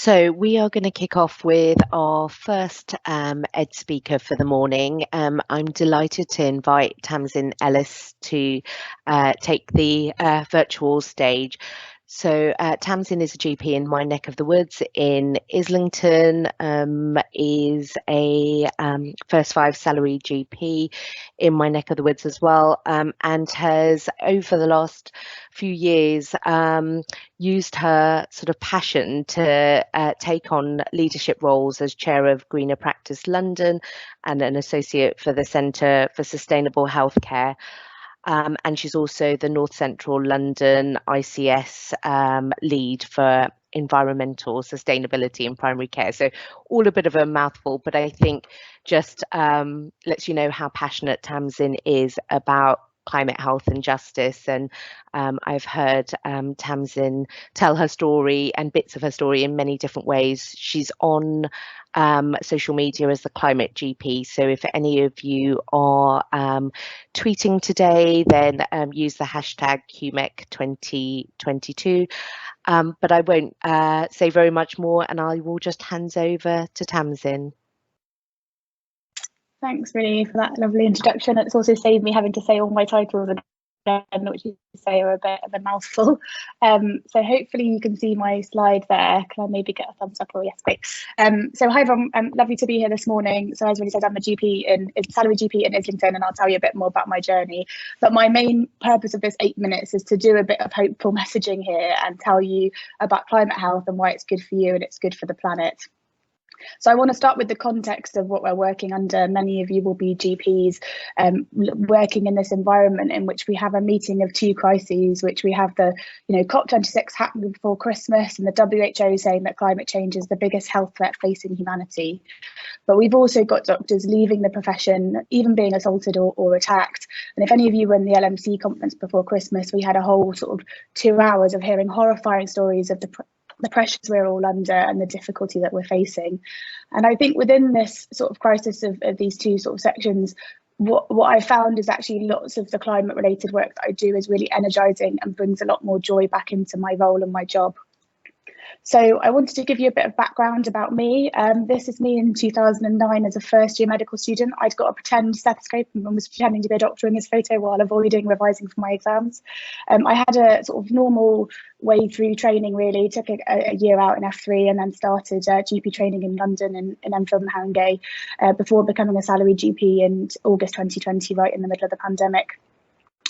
So we are going to kick off with our first Ed speaker for the morning. I'm delighted to invite Tamsin Ellis to take the virtual stage. So Tamsin is a GP in my neck of the woods in Islington, is a first five salary GP in my neck of the woods as well, and has over the last few years used her sort of passion to take on leadership roles as chair of Greener Practice London and an associate for the Centre for Sustainable Healthcare. And she's also the North Central London ICS lead for environmental sustainability in primary care. So all a bit of a mouthful, but I think just lets you know how passionate Tamsin is about climate health and justice. And I've heard Tamsin tell her story and bits of her story in many different ways. She's on social media as the Climate GP. So if any of you are tweeting today, then use the hashtag QMEC2022. But I won't say very much more, and I will just hand over to Tamsin. Thanks, really, for that lovely introduction. It's also saved me having to say all my titles again, which you say are a bit of a mouthful. So hopefully you can see my slide there. Can I maybe get a thumbs up? Oh, yes, great. So hi everyone, lovely to be here this morning. So as really said, I'm a salary GP in Islington, and I'll tell you a bit more about my journey. But my main purpose of this 8 minutes is to do a bit of hopeful messaging here and tell you about climate health and why it's good for you and it's good for the planet. So I want to start with the context of what we're working under. Many of you will be GPs working in this environment in which we have a meeting of two crises, which we have the COP26 happening before Christmas and the WHO saying that climate change is the biggest health threat facing humanity. But we've also got doctors leaving the profession, even being assaulted or attacked. And if any of you were in the LMC conference before Christmas, we had a whole sort of 2 hours of hearing horrifying stories of the pressures we're all under and the difficulty that we're facing. And I think within this sort of crisis of these two sort of sections, what I found is actually lots of the climate related work that I do is really energizing and brings a lot more joy back into my role and my job. So I wanted to give you a bit of background about me. This is me in 2009 as a first year medical student. I'd got a pretend stethoscope and was pretending to be a doctor in this photo while avoiding revising for my exams. I had a sort of normal way through training, really. Took a year out in F3 and then started GP training in London in Enfield and Haringey before becoming a salary GP in August 2020, right in the middle of the pandemic.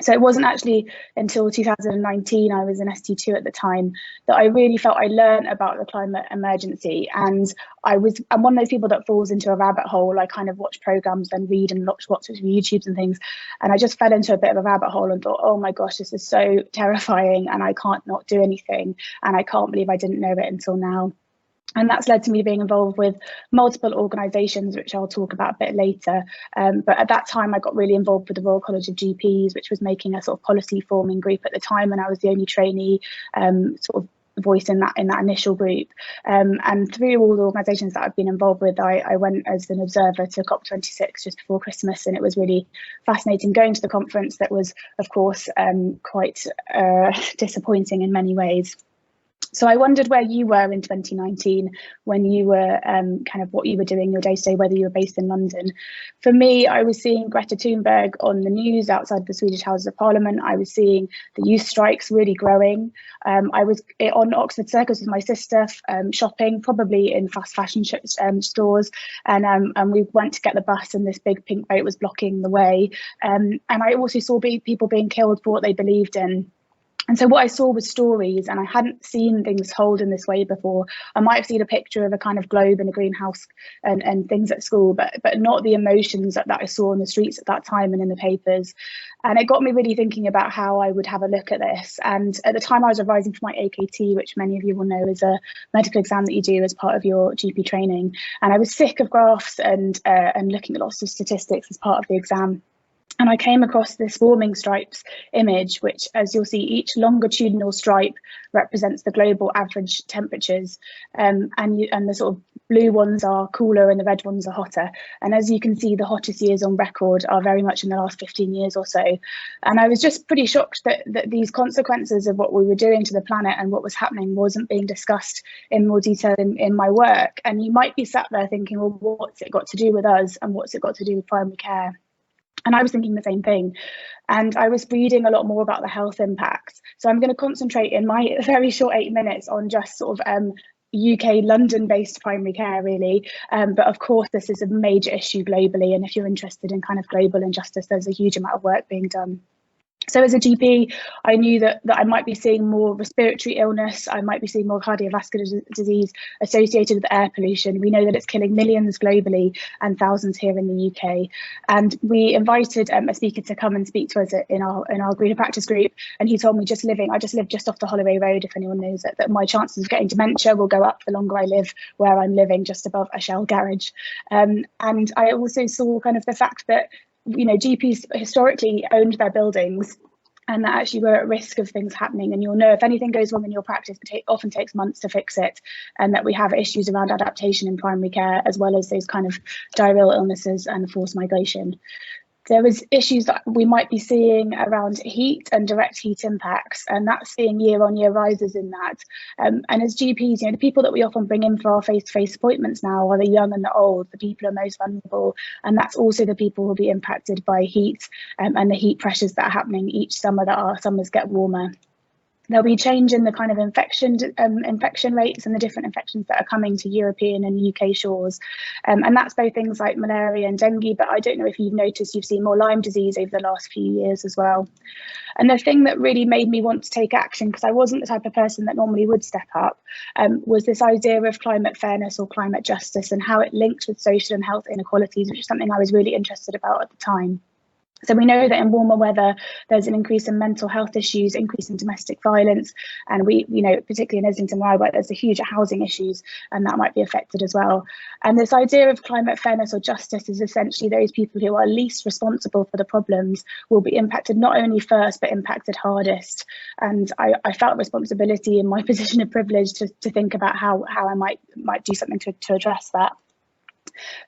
So it wasn't actually until 2019, I was an ST2 at the time, that I really felt I learned about the climate emergency. And I'm one of those people that falls into a rabbit hole. I kind of watch programs and read and watch lots of YouTubes and things. And I just fell into a bit of a rabbit hole and thought, oh my gosh, this is so terrifying and I can't not do anything. And I can't believe I didn't know it until now. And that's led to me being involved with multiple organisations, which I'll talk about a bit later. But at that time, I got really involved with the Royal College of GPs, which was making a sort of policy forming group at the time, and I was the only trainee sort of voice in that initial group. And through all the organisations that I've been involved with, I went as an observer to COP26 just before Christmas, and it was really fascinating going to the conference. That was, of course, quite disappointing in many ways. So I wondered where you were in 2019 when you were kind of what you were doing your day-to-day, whether you were based in London. For me, I was seeing Greta Thunberg on the news outside the Swedish Houses of Parliament. I was seeing the youth strikes really growing. I was on Oxford Circus with my sister shopping, probably in fast fashion stores. And we went to get the bus and this big pink boat was blocking the way. And I also saw people being killed for what they believed in. And so what I saw was stories, and I hadn't seen things told in this way before. I might have seen a picture of a kind of globe in a greenhouse and things at school, but not the emotions that I saw on the streets at that time and in the papers. And it got me really thinking about how I would have a look at this. And at the time I was revising for my AKT, which many of you will know is a medical exam that you do as part of your GP training. And I was sick of graphs and looking at lots of statistics as part of the exam. And I came across this warming stripes image, which, as you'll see, each longitudinal stripe represents the global average temperatures, and the sort of blue ones are cooler and the red ones are hotter. And as you can see, the hottest years on record are very much in the last 15 years or so. And I was just pretty shocked that these consequences of what we were doing to the planet and what was happening wasn't being discussed in more detail in my work. And you might be sat there thinking, well, what's it got to do with us, and what's it got to do with primary care? And I was thinking the same thing. And I was reading a lot more about the health impacts. So I'm going to concentrate in my very short 8 minutes on just sort of UK London-based primary care, really. But of course, this is a major issue globally. And if you're interested in kind of global injustice, there's a huge amount of work being done. So as a GP, I knew that I might be seeing more respiratory illness, I might be seeing more cardiovascular disease associated with air pollution. We know that it's killing millions globally and thousands here in the UK. And we invited a speaker to come and speak to us in our greener practice group. And he told me I just live just off the Holloway Road, if anyone knows it, that my chances of getting dementia will go up the longer I live where I'm living, just above a Shell garage. And I also saw kind of the fact that GPs historically owned their buildings and that actually we're at risk of things happening. And you'll know if anything goes wrong in your practice, it often takes months to fix it, and that we have issues around adaptation in primary care, as well as those kind of diarrheal illnesses and forced migration. There was issues that we might be seeing around heat and direct heat impacts, and that's seeing year-on-year rises in that. And as GPs, the people that we often bring in for our face-to-face appointments now are the young and the old, the people who are most vulnerable, and that's also the people who will be impacted by heat and the heat pressures that are happening each summer, that our summers get warmer. There'll be change in the kind of infection rates and the different infections that are coming to European and UK shores. And that's both things like malaria and dengue, but I don't know if you've noticed, you've seen more Lyme disease over the last few years as well. And the thing that really made me want to take action, because I wasn't the type of person that normally would step up, was this idea of climate fairness or climate justice and how it linked with social and health inequalities, which is something I was really interested about at the time. So we know that in warmer weather, there's an increase in mental health issues, increase in domestic violence, and we know, particularly in Islington where I work, there's a huge housing issues, and that might be affected as well. And this idea of climate fairness or justice is essentially those people who are least responsible for the problems will be impacted not only first, but impacted hardest. And I felt responsibility in my position of privilege to think about how I might do something to address that.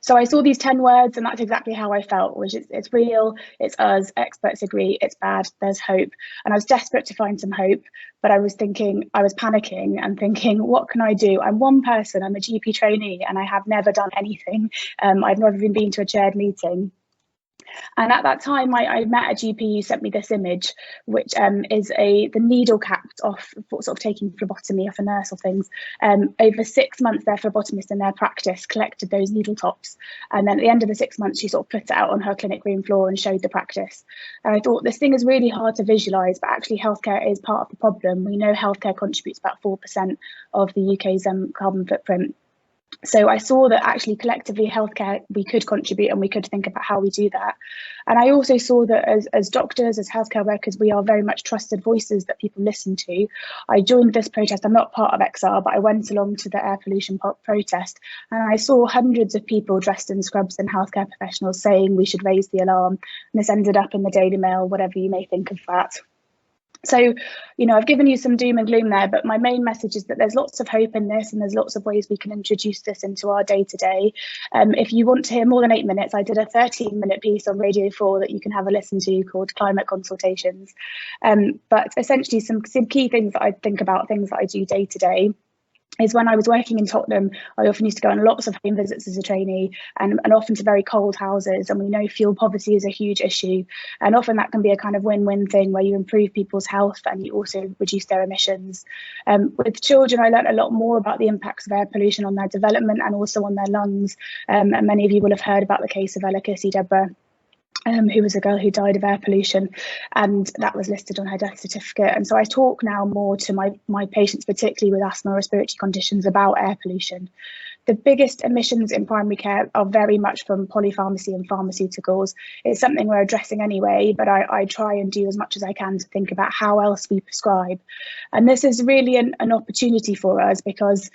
So I saw these 10 words, and that's exactly how I felt, which is it's real, it's us, experts agree, it's bad, there's hope. And I was desperate to find some hope, but I was panicking and thinking, what can I do? I'm one person, I'm a GP trainee, and I have never done anything. I've never even been to a chaired meeting. And at that time, I met a GP who sent me this image, which is the needle capped off, sort of taking phlebotomy off a nurse or things. Over 6 months, their phlebotomist in their practice collected those needle tops. And then at the end of the 6 months, she sort of put it out on her clinic room floor and showed the practice. And I thought, this thing is really hard to visualise, but actually healthcare is part of the problem. We know healthcare contributes about 4% of the UK's carbon footprint. So I saw that actually collectively healthcare, we could contribute and we could think about how we do that. And I also saw that as doctors, as healthcare workers, we are very much trusted voices that people listen to. I joined this protest. I'm not part of XR, but I went along to the air pollution protest, and I saw hundreds of people dressed in scrubs and healthcare professionals saying we should raise the alarm. And this ended up in the Daily Mail, whatever you may think of that. So, I've given you some doom and gloom there, but my main message is that there's lots of hope in this, and there's lots of ways we can introduce this into our day-to-day. If you want to hear more than 8 minutes, I did a 13-minute piece on Radio 4 that you can have a listen to called Climate Consultations. But essentially some key things that I think about, things that I do day-to-day, is when I was working in Tottenham, I often used to go on lots of home visits as a trainee and often to very cold houses. And we know fuel poverty is a huge issue. And often that can be a kind of win-win thing where you improve people's health and you also reduce their emissions. With children, I learned a lot more about the impacts of air pollution on their development and also on their lungs. And many of you will have heard about the case of Ella Kissy Deborah, who was a girl who died of air pollution, and that was listed on her death certificate. And so I talk now more to my patients, particularly with asthma or respiratory conditions, about air pollution. The biggest emissions in primary care are very much from polypharmacy and pharmaceuticals. It's something we're addressing anyway, but I try and do as much as I can to think about how else we prescribe. And this is really an opportunity for us, because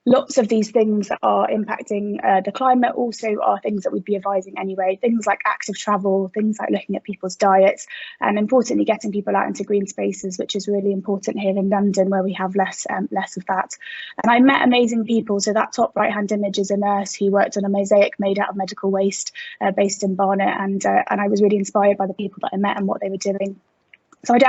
lots of these things that are impacting the climate also are things that we'd be advising anyway. Things like active travel, things like looking at people's diets, and importantly, getting people out into green spaces, which is really important here in London, where we have less of that. And I met amazing people. So that top right-hand image is a nurse who worked on a mosaic made out of medical waste based in Barnet, and I was really inspired by the people that I met and what they were doing. So I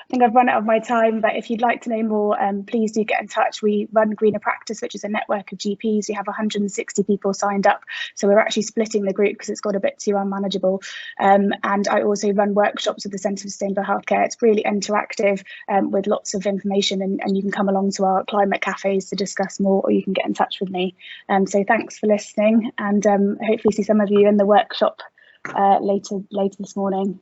think I've run out of my time, but if you'd like to know more, please do get in touch. We run Greener Practice, which is a network of GPs. We have 160 people signed up. So we're actually splitting the group because it's got a bit too unmanageable. And I also run workshops with the Centre for Sustainable Healthcare. It's really interactive with lots of information, and you can come along to our climate cafes to discuss more, or you can get in touch with me. So thanks for listening, and hopefully see some of you in the workshop later this morning.